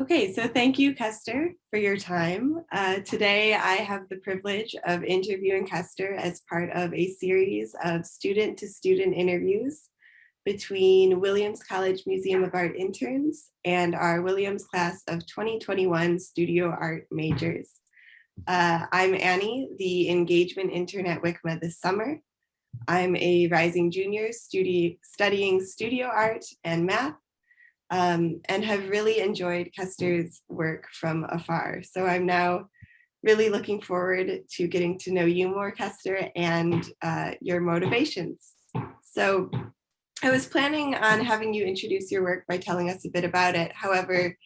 Okay, so thank you, Kester, for your time. Today, I have the privilege of interviewing Kester as part of a series of student-to-student interviews between Williams College Museum of Art interns and our Williams class of 2021 studio art majors. I'm Annie, the engagement intern at WCMA this summer. I'm a rising junior studying studio art and math, and have really enjoyed Kester's work from afar. So I'm now really looking forward to getting to know you more, Kester, and your motivations. So I was planning on having you introduce your work by telling us a bit about it. However,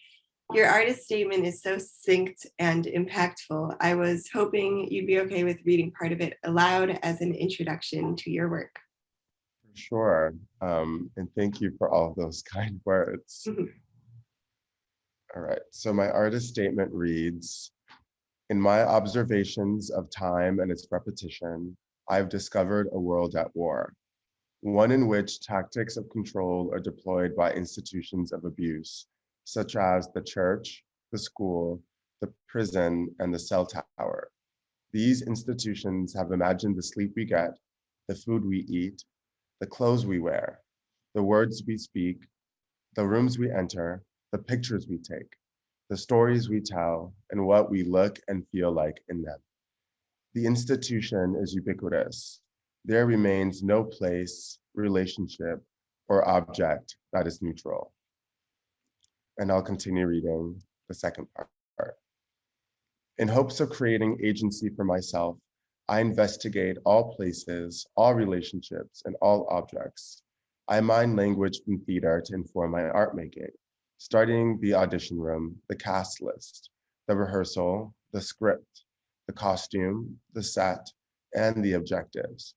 your artist statement is so succinct and impactful. I was hoping you'd be okay with reading part of it aloud as an introduction to your work. Sure. And thank you for all those kind words. All right, so my artist statement reads, in my observations of time and its repetition, I've discovered a world at war, one in which tactics of control are deployed by institutions of abuse, such as the church, the school, the prison, and the cell tower. These institutions have imagined the sleep we get, the food we eat, the clothes we wear, the words we speak, the rooms we enter, the pictures we take, the stories we tell, and what we look and feel like in them. The institution is ubiquitous. There remains no place, relationship, or object that is neutral. And I'll continue reading the second part. In hopes of creating agency for myself, I investigate all places, all relationships, and all objects. I mine language from theater to inform my art making, starting the audition room, the cast list, the rehearsal, the script, the costume, the set, and the objectives.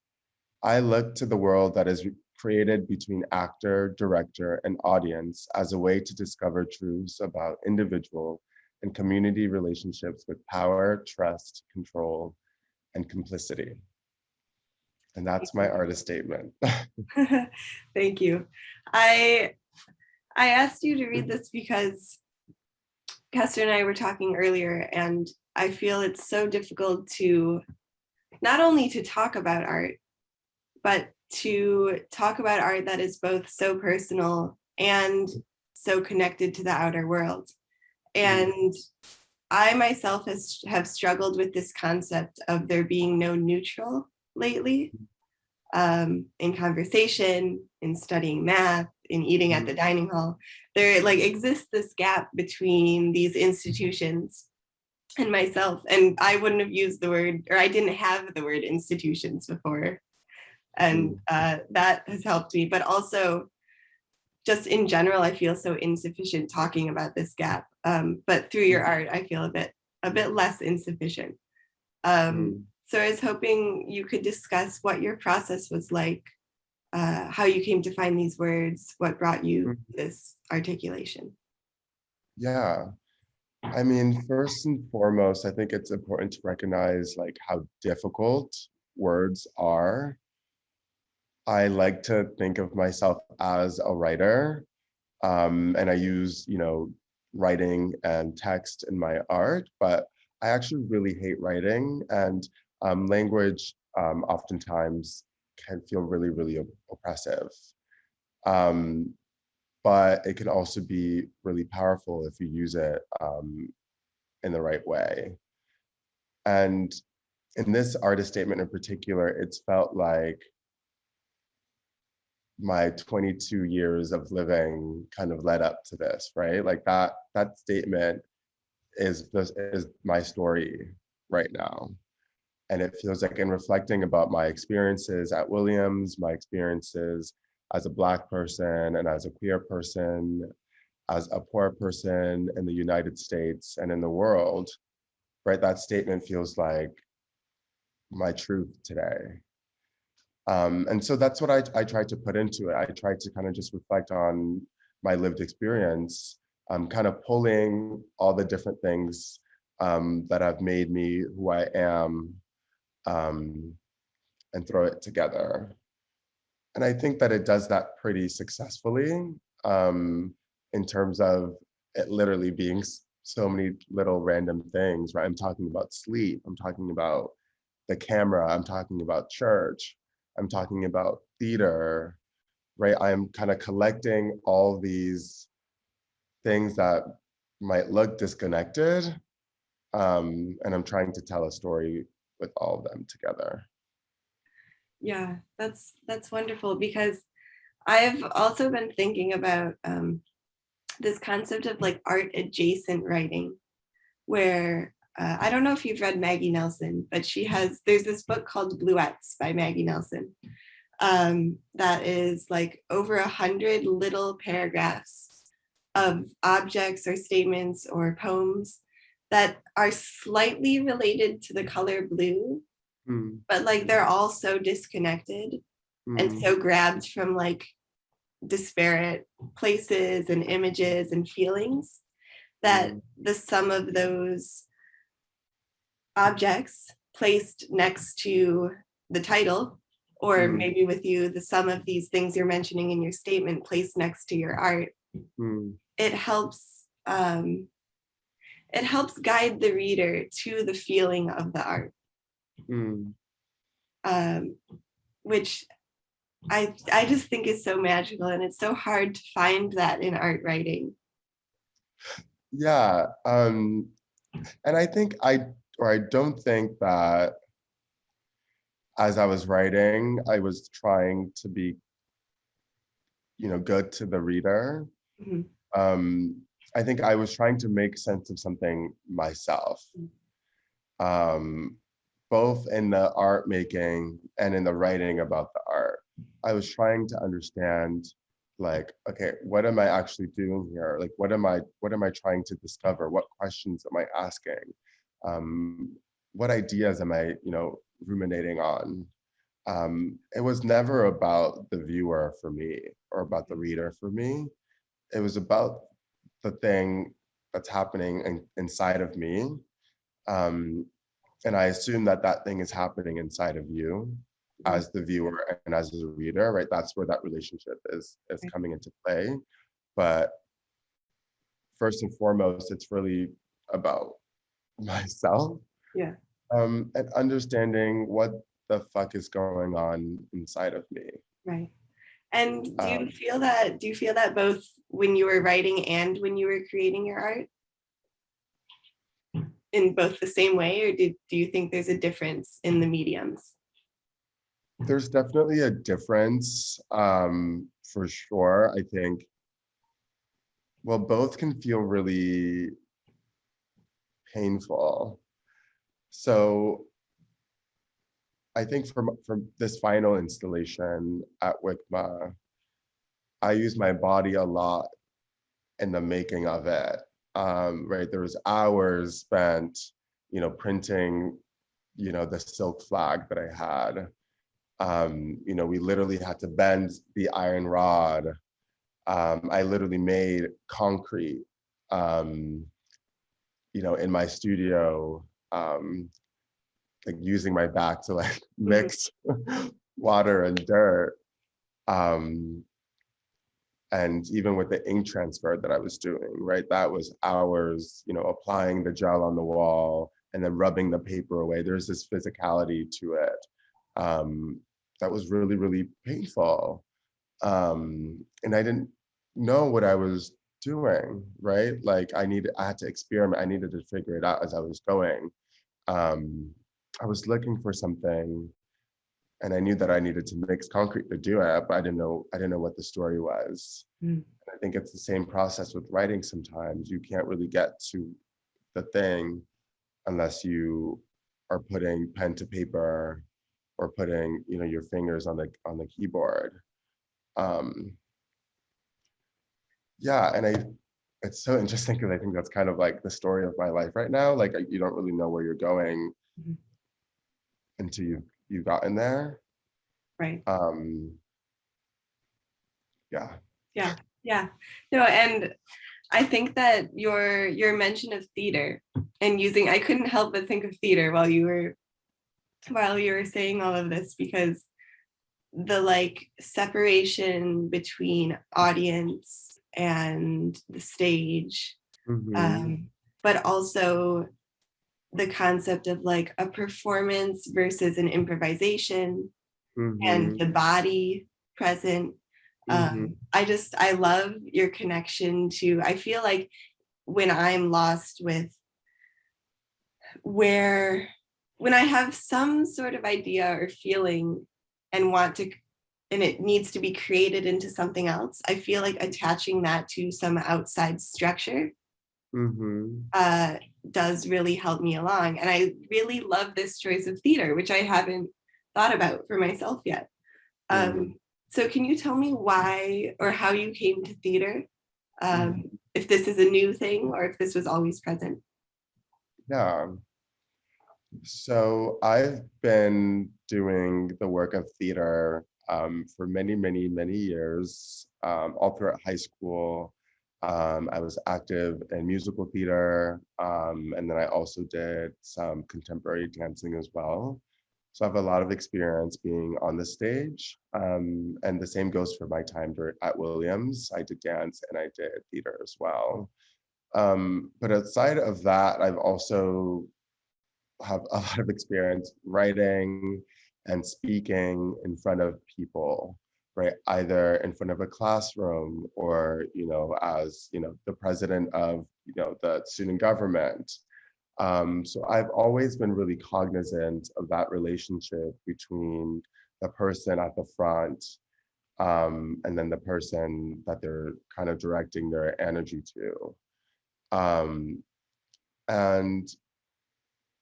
I look to the world that is created between actor, director, and audience as a way to discover truths about individual and community relationships with power, trust, control, and complicity. And that's my artist statement. Thank you. I asked you to read this because Kester and I were talking earlier, and I feel it's so difficult to not only to talk about art, but to talk about art that is both so personal and so connected to the outer world. And I myself have struggled with this concept of there being no neutral lately, in conversation, in studying math, in eating at the dining hall. There like exists this gap between these institutions and myself. And I wouldn't have used the word, or I didn't have the word institutions before. And that has helped me. But also, just in general, I feel so insufficient talking about this gap. But through your art, I feel a bit less insufficient. So I was hoping you could discuss what your process was like, how you came to find these words, what brought you this articulation. Yeah, I mean, first and foremost, I think it's important to recognize like how difficult words are. I like to think of myself as a writer, and I use, writing and text in my art, but I actually really hate writing, and language oftentimes can feel really, really oppressive. Um, but it can also be really powerful if you use it in the right way. And in this artist statement in particular, it's felt like my 22 years of living kind of led up to this, right? Like that statement is my story right now. And it feels like in reflecting about my experiences at Williams, my experiences as a Black person and as a queer person, as a poor person in the United States and in the world, right? That statement feels like my truth today. And so that's what I tried to put into it. I tried to kind of just reflect on my lived experience, kind of pulling all the different things that have made me who I am, and throw it together. And I think that it does that pretty successfully, in terms of it literally being so many little random things, right? I'm talking about sleep, I'm talking about the camera, I'm talking about church, I'm talking about theater, right? I'm kind of collecting all these things that might look disconnected, and I'm trying to tell a story with all of them together. Yeah, that's wonderful, because I've also been thinking about this concept of like art adjacent writing, where I don't know if you've read Maggie Nelson, but there's this book called Bluets by Maggie Nelson, that is like over 100 little paragraphs of objects or statements or poems that are slightly related to the color blue, Mm, but like they're all so disconnected and mm, so grabbed from like disparate places and images and feelings, that mm, the sum of those objects placed next to the title, or mm, maybe with you, the sum of these things you're mentioning in your statement placed next to your art, mm, it helps it helps guide the reader to the feeling of the art, mm. um, which I just think is so magical, and it's so hard to find that in art writing. Yeah, and I think I don't think that as I was writing, I was trying to be, good to the reader. Mhm. Um, I think I was trying to make sense of something myself, um, both in the art making and in the writing about the art. I was trying to understand, like, okay, what am I actually doing here? Like, what am I trying to discover? What questions am I asking? What ideas am I, ruminating on? It was never about the viewer for me or about the reader for me. It was about the thing that's happening inside of me. Um, and I assume that that thing is happening inside of you Mhm. as the viewer and as the reader, right? That's where that relationship is Right. coming into play. But first and foremost, it's really about myself, Yeah. and understanding what the fuck is going on inside of me. Right. And Um, do you feel that both when you were writing and when you were creating your art, in both the same way, or do you think there's a difference in the mediums? there's definitely a difference, for sure. I think, well, both can feel really painful. So I think from this final installation at WCMA, I use my body a lot in the making of it. Right, there was hours spent, printing, the silk flag that I had. We literally had to bend the iron rod. I literally made concrete, um, in my studio, like using my back to like Mhm. mix water and dirt. Um, and even with the ink transfer that I was doing, right, that was hours, applying the gel on the wall and then rubbing the paper away. There's this physicality to it, that was really, really painful. And I didn't know what I was doing, right? Like I had to experiment. I needed to figure it out as I was going. Um, I was looking for something, and I knew that I needed to mix concrete to do it, but I didn't know what the story was. Mm. I think it's the same process with writing sometimes. You can't really get to the thing unless you are putting pen to paper or putting, your fingers on the keyboard. Um, yeah, and it's so interesting because I think that's kind of like the story of my life right now. Like you don't really know where you're going Mhm. until you've gotten there. Right. Um, yeah. Yeah. Yeah. No, and I think that your mention of theater and using, I couldn't help but think of theater while you were saying all of this, because the like separation between audience and the stage Mm-hmm. but also the concept of like a performance versus an improvisation and Mm-hmm. the body present. Mm-hmm. I love your connection to, I feel like when I'm lost with where, when I have some sort of idea or feeling and want to, and it needs to be created into something else, I feel like attaching that to some outside structure Mm-hmm. uh, does really help me along. And I really love this choice of theater, which I haven't thought about for myself yet. Mm-hmm. So can you tell me why or how you came to theater? Mm-hmm. If this is a new thing or if this was always present? Yeah. So I've been doing the work of theater for many, many, many years, all throughout high school. I was active in musical theater, and then I also did some contemporary dancing as well. So I have a lot of experience being on the stage, and the same goes for my time at Williams. I did dance and I did theater as well. But outside of that, I've also have a lot of experience writing and speaking in front of people, right? Either in front of a classroom or, as, the president of, the student government. So I've always been really cognizant of that relationship between the person at the front and then the person that they're kind of directing their energy to. Um, and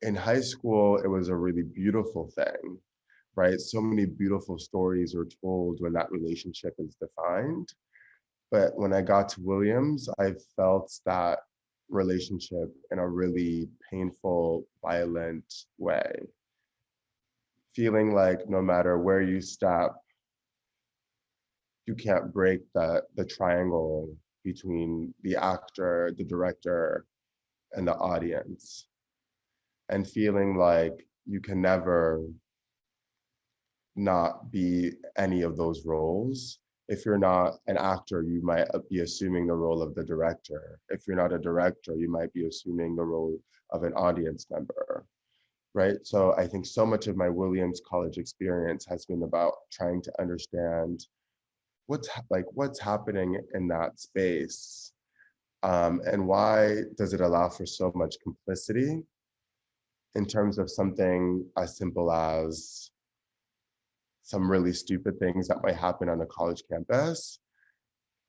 in high school, it was a really beautiful thing, right? So many beautiful stories are told when that relationship is defined. But when I got to Williams, I felt that relationship in a really painful, violent way. Feeling like no matter where you step, you can't break the triangle between the actor, the director, and the audience. And feeling like you can never not be any of those roles. If you're not an actor, you might be assuming the role of the director. If you're not a director, you might be assuming the role of an audience member, right? So I think so much of my Williams College experience has been about trying to understand what's happening in that space, and why does it allow for so much complicity in terms of something as simple as some really stupid things that might happen on a college campus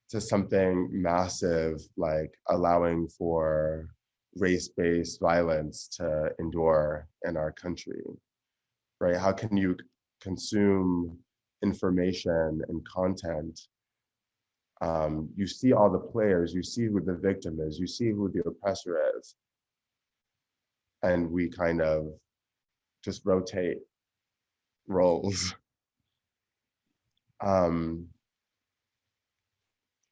to something massive like allowing for race-based violence to endure in our country, right? How can you consume information and content? You see all the players, you see who the victim is, you see who the oppressor is, and we kind of just rotate roles. Um,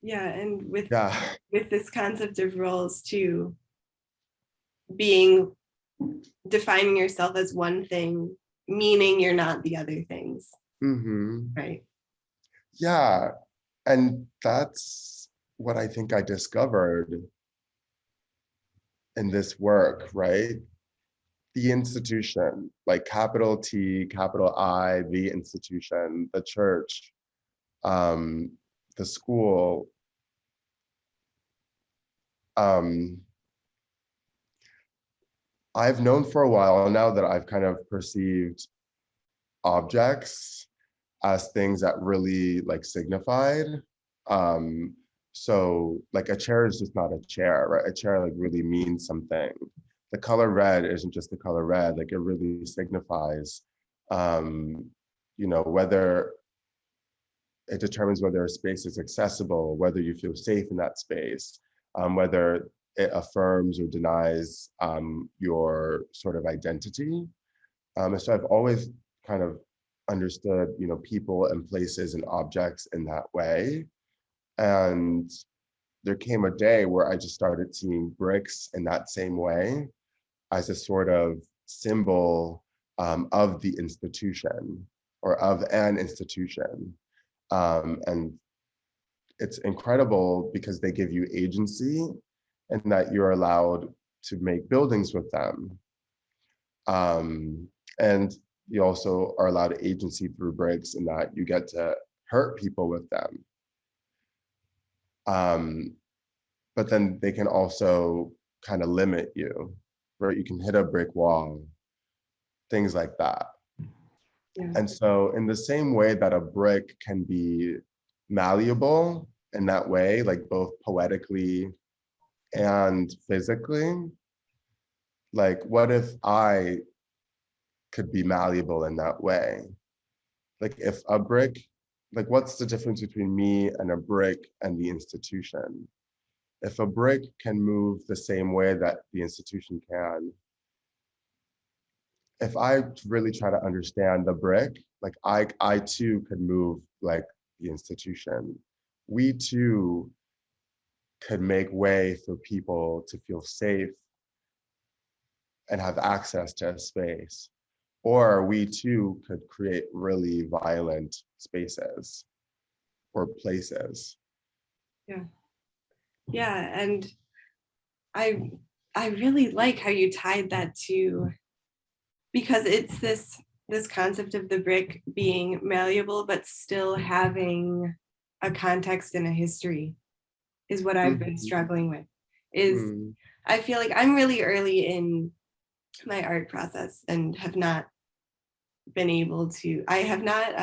Yeah, and with yeah. this concept of roles too, being defining yourself as one thing, meaning you're not the other things, Mm-hmm. right? Yeah, and that's what I think I discovered in this work, right? The institution, like capital T, capital I, the institution, the church, um, the school. Um, I've known for a while now that I've kind of perceived objects as things that really like signified. Um, so like a chair is just not a chair, right? A chair like really means something. The color red isn't just the color red, like it really signifies, um, whether it determines whether a space is accessible, whether you feel safe in that space, whether it affirms or denies your sort of identity. And so I've always kind of understood, people and places and objects in that way. And there came a day where I just started seeing bricks in that same way as a sort of symbol of the institution or of an institution. And it's incredible because they give you agency and that you're allowed to make buildings with them. And you also are allowed agency through bricks, in that you get to hurt people with them. But then they can also kind of limit you, right? You can hit a brick wall, things like that. Yeah. And so in the same way that a brick can be malleable in that way, like both poetically and physically, like what if I could be malleable in that way? Like if a brick, like what's the difference between me and a brick and the institution? If a brick can move the same way that the institution can, if I really try to understand the brick, like I too could move like the institution. We too could make way for people to feel safe and have access to a space. Or we too could create really violent spaces or places. Yeah. Yeah. And I really like how you tied that to, because it's this concept of the brick being malleable but still having a context and a history is what I've been struggling with. Is Mm, I feel like I'm really early in my art process and have not been able to, I have not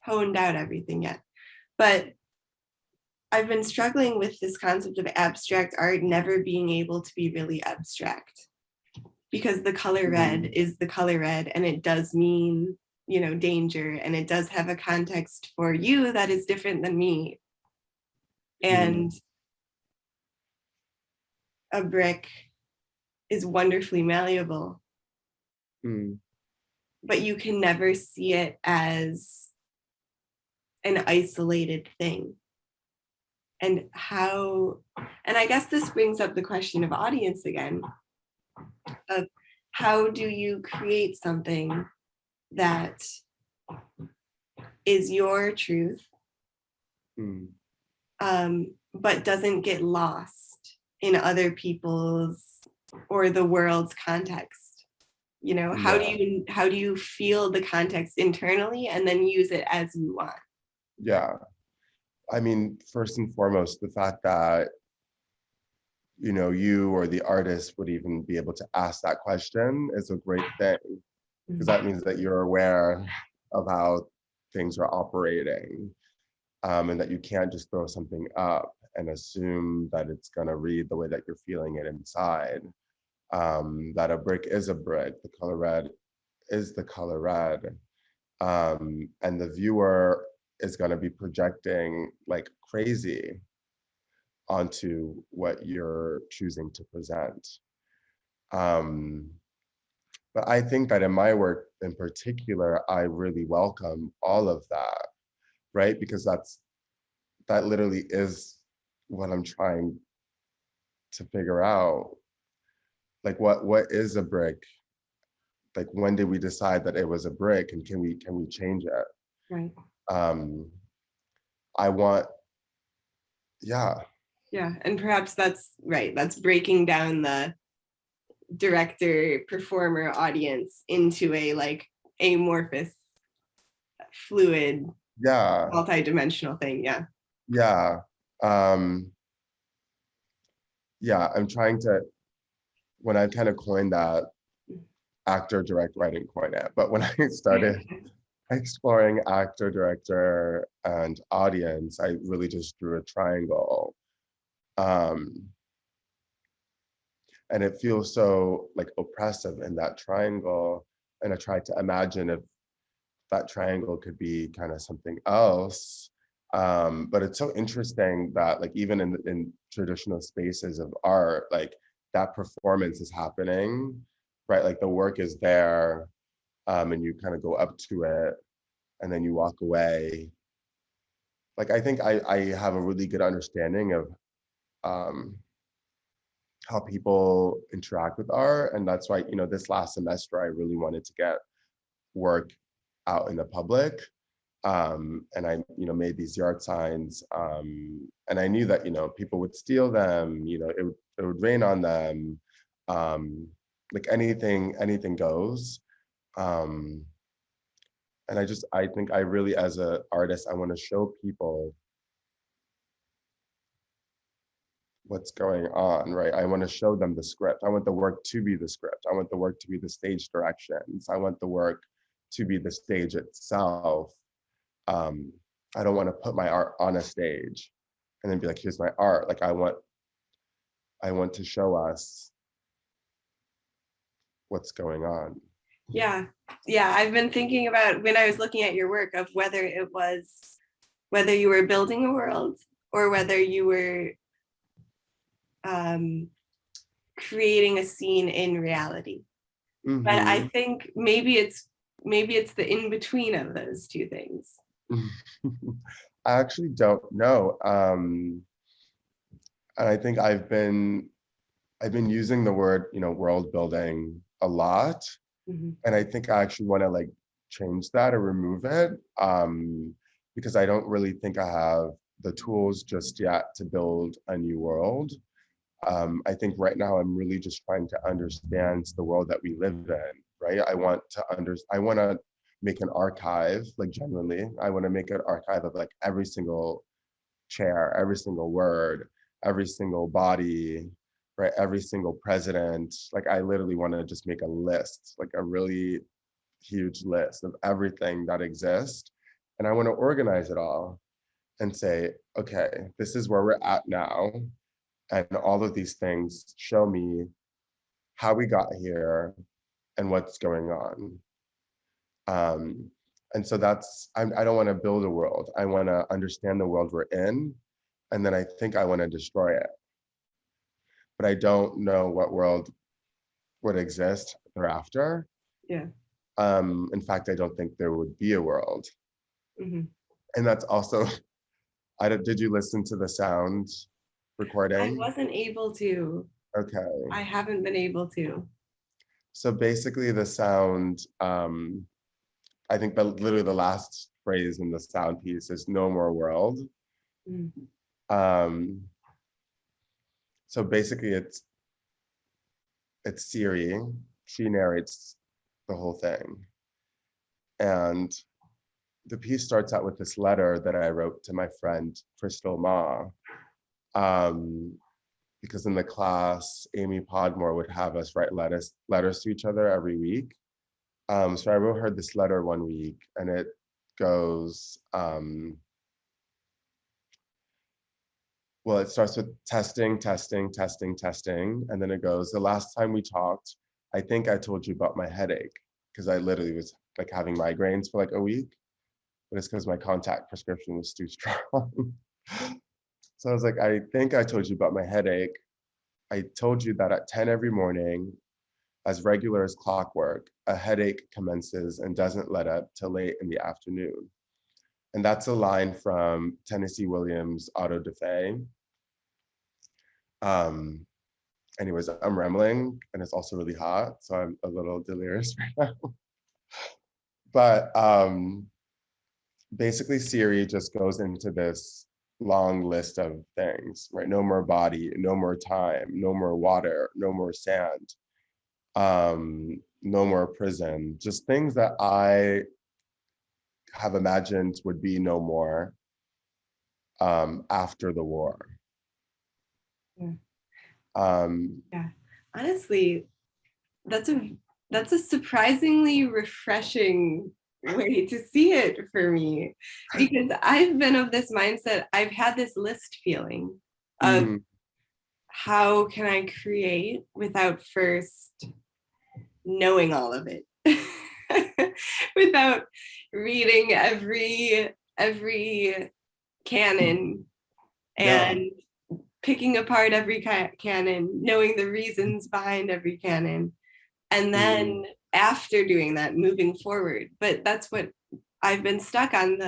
honed out everything yet, but I've been struggling with this concept of abstract art never being able to be really abstract, because the color red is the color red, and it does mean, you know, danger, and it does have a context for you that is different than me. And a brick is wonderfully malleable, mm, but you can never see it as an isolated thing. And how, and I guess this brings up the question of audience again, of how do you create something that is your truth, mm, but doesn't get lost in other people's or the world's context? You know, yeah, how do you feel the context internally and then use it as you want? yeah. I mean, first and foremost, the fact that, you know, you or the artist would even be able to ask that question is a great thing, because that means that you're aware of how things are operating, and that you can't just throw something up and assume that it's going to read the way that you're feeling it inside. That a brick is a brick, the color red is the color red, and the viewer is going to be projecting like crazy onto what you're choosing to present. Um, but I think that in my work in particular, I really welcome all of that, right? Because that literally is what I'm trying to figure out. Like what is a brick? Like when did we decide that it was a brick, and can we change it? Right. Um, I want, yeah, Yeah. And perhaps that's right. That's breaking down the director, performer, audience into a like amorphous, fluid, yeah, multi-dimensional thing. Yeah. yeah. Um, yeah, I'm trying to, when I kind of coined that, actor, director, I didn't coin it, but when I started exploring actor, director, and audience, I really just drew a triangle. Um, and it feels so like oppressive in that triangle. And I tried to imagine if that triangle could be kind of something else. But it's so interesting that like even in traditional spaces of art, like that performance is happening, right? Like the work is there, and you kind of go up to it and then you walk away. Like I think I have a really good understanding of um, how people interact with art, and that's why, you know, this last semester I really wanted to get work out in the public, And I, made these yard signs. And I knew that, people would steal them, it would rain on them. Like anything goes. Um, and I think I really, as an artist, I want to show people what's going on, right? I want to show them the script. I want the work to be the script. I want the work to be the stage directions. I want the work to be the stage itself. I don't want to put my art on a stage and then be like, here's my art. Like I want to show us what's going on. Yeah. I've been thinking about, when I was looking at your work, of whether you were building a world or whether you were creating a scene in reality. Mm-hmm. But I think maybe it's the in between of those two things. I actually don't know. And I think I've been using the word, world building a lot. Mm-hmm. And I think I actually want to like change that or remove it, because I don't really think I have the tools just yet to build a new world. I think right now I'm really just trying to understand the world that we live in, right? I want to make an archive, like genuinely, I want to make an archive of like every single chair, every single word, every single body, right? Every single president. Like I literally want to just make a list, like a really huge list of everything that exists. And I want to organize it all and say, okay, this is where we're at now. And all of these things show me how we got here and what's going on. And so I don't want to build a world. I want to understand the world we're in. And then I think I want to destroy it. But I don't know what world would exist thereafter. Yeah. In fact, I don't think there would be a world. Mm-hmm. And that's also, did you listen to the sound recording? I wasn't able to. Okay. I haven't been able to. So basically the sound, I think literally the last phrase in the sound piece is no more world. Mm-hmm. So basically it's Siri. She narrates the whole thing. And the piece starts out with this letter that I wrote to my friend, Crystal Ma. Because in the class, Amy Podmore would have us write letters to each other every week. So I wrote her this letter one week, and it goes, well, it starts with testing, testing, testing, testing. And then it goes, the last time we talked, I think I told you about my headache, because I literally was like having migraines for like a week, but it's because my contact prescription was too strong. So I was like, I think I told you about my headache. I told you that at 10 every morning, as regular as clockwork, a headache commences and doesn't let up till late in the afternoon. And that's a line from Tennessee Williams' Auto da Fe. Anyways, I'm rambling, and it's also really hot, so I'm a little delirious right now. But basically, Siri just goes into this long list of things, right? No more body, no more time, no more water, no more sand, no more prison, just things that I have imagined would be no more after the war. Yeah. Yeah. Honestly, that's a surprisingly refreshing way to see it for me, because I've been of this mindset. I've had this list feeling of how can I create without first knowing all of it, without reading every canon and picking apart every canon, knowing the reasons behind every canon, and then after doing that, moving forward. But that's what I've been stuck on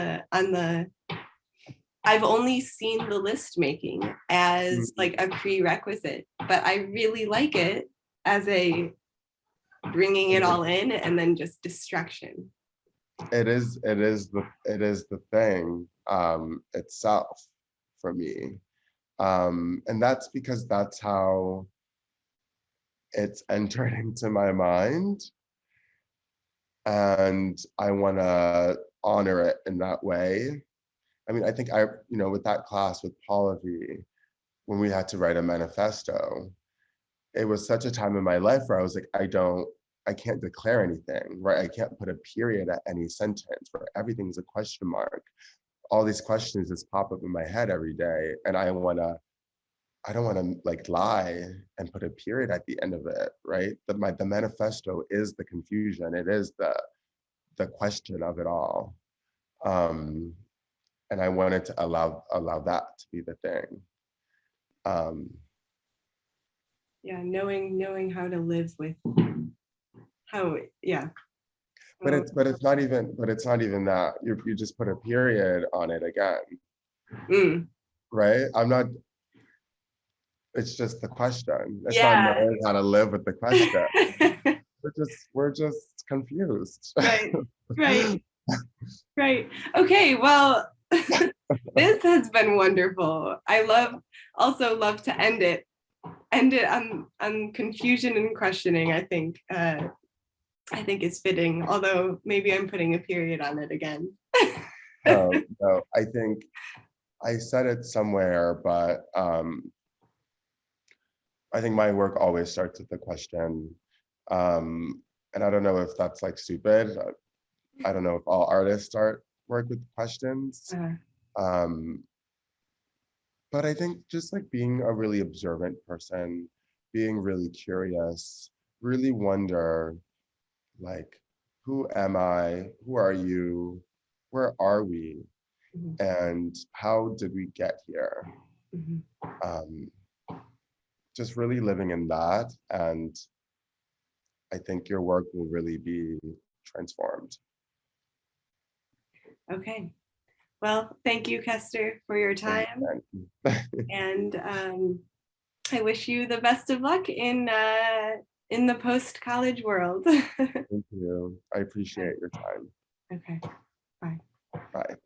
I've only seen the list making as like a prerequisite, but I really like it as a bringing it all in and then just destruction. it is the thing itself for me. And that's because that's how it's entered into my mind. And I want to honor it in that way. I mean, I think with that class with Polity, when we had to write a manifesto, it was such a time in my life where I was like, I can't declare anything, right? I can't put a period at any sentence where everything's a question mark. All these questions just pop up in my head every day. And I don't want to like lie and put a period at the end of it, right? The manifesto is the confusion. It is the question of it all. And I wanted to allow that to be the thing. Yeah, knowing how to live with how, yeah. But it's not even that. You just put a period on it again. Right? It's just the question. It's not Yeah. knowing how to live with the question. we're just confused. Right. Okay, well, this has been wonderful. I also love to end it on confusion and questioning. I think it's fitting, although maybe I'm putting a period on it again. No, I think I said it somewhere, but I think my work always starts with the question. And I don't know if that's like stupid. I don't know if all artists start work with questions. But I think just like being a really observant person, being really curious, really wonder, like, who am I? Who are you? Where are we? And how did we get here? Just really living in that. And I think your work will really be transformed. Okay. Well, thank you, Kester, for your time. And I wish you the best of luck in the post-college world. Thank you. I appreciate your time. Okay. Bye. Bye.